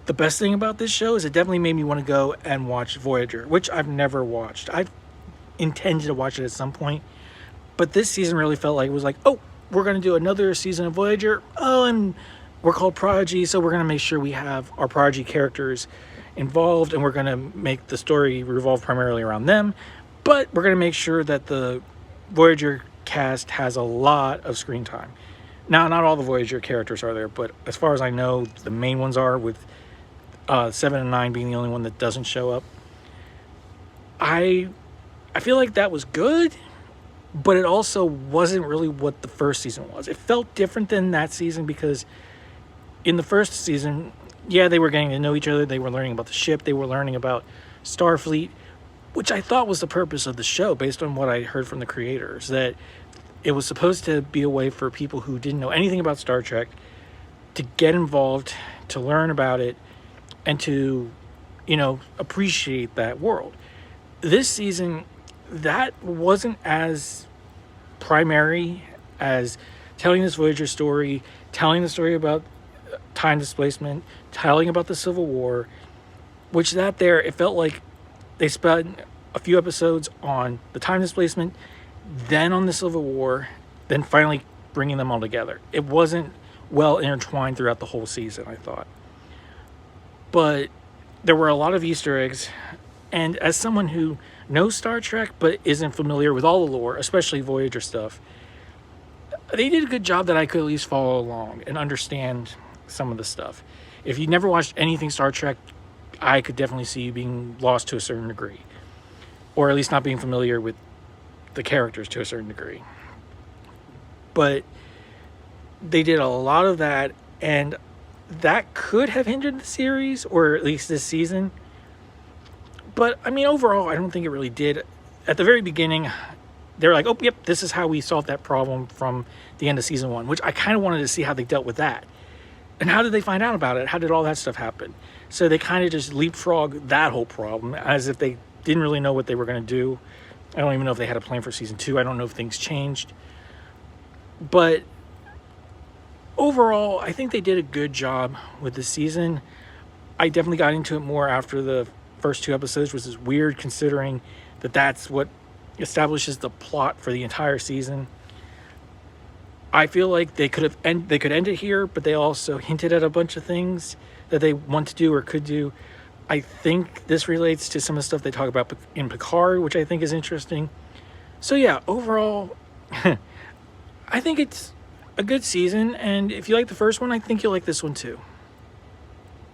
the best thing about this show is it definitely made me want to go and watch Voyager, which I've never watched. I've intended to watch it at some point, but this season really felt like it was like, oh, we're going to do another season of Voyager. Oh, and we're called Prodigy, so we're going to make sure we have our Prodigy characters involved, and we're going to make the story revolve primarily around them, but we're going to make sure that the Voyager cast has a lot of screen time. Now, not all the Voyager characters are there, but as far as I know, the main ones are, with 7 and 9 being the only one that doesn't show up. I feel like that was good, but it also wasn't really what the first season was. It felt different than that season because in the first season, yeah, they were getting to know each other. They were learning about the ship. They were learning about Starfleet, which I thought was the purpose of the show based on what I heard from the creators, that it was supposed to be a way for people who didn't know anything about Star Trek to get involved, to learn about it, and to, appreciate that world. This season, that wasn't as primary as telling this Voyager story, telling the story about time displacement, telling about the Civil War, which it felt like they spent a few episodes on the time displacement, then on the Civil War, then finally bringing them all together. It wasn't well intertwined throughout the whole season, I thought. But there were a lot of Easter eggs, and as someone who knows Star Trek but isn't familiar with all the lore, especially Voyager stuff, they did a good job that I could at least follow along and understand some of the stuff. If you never watched anything Star Trek, I could definitely see you being lost to a certain degree, or at least not being familiar with the characters to a certain degree. But they did a lot of that, and that could have hindered the series, or at least this season. But I mean, overall, I don't think it really did. At the very beginning, they're like, oh, yep, this is how we solved that problem from the end of season 1, which I kind of wanted to see how they dealt with that. And how did they find out about it? How did all that stuff happen? So they kind of just leapfrog that whole problem as if they didn't really know what they were going to do. I don't even know if they had a plan for season 2. I don't know if things changed. But overall, I think they did a good job with the season. I definitely got into it more after the first 2 episodes, which is weird considering that that's what establishes the plot for the entire season. I feel like they could end it here, but they also hinted at a bunch of things that they want to do or could do. I think this relates to some of the stuff they talk about in Picard, which I think is interesting. So yeah, overall, I think it's a good season, and if you like the first one, I think you'll like this one too.